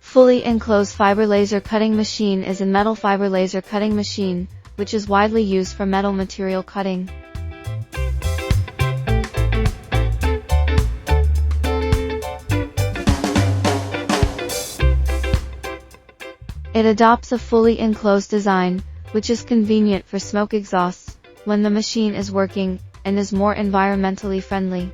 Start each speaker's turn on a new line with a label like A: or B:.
A: Fully enclosed fiber laser cutting machine is a metal fiber laser cutting machine, which is widely used for metal material cutting. It adopts a fully enclosed design, which is convenient for smoke exhausts when the machine is working, and is more environmentally friendly.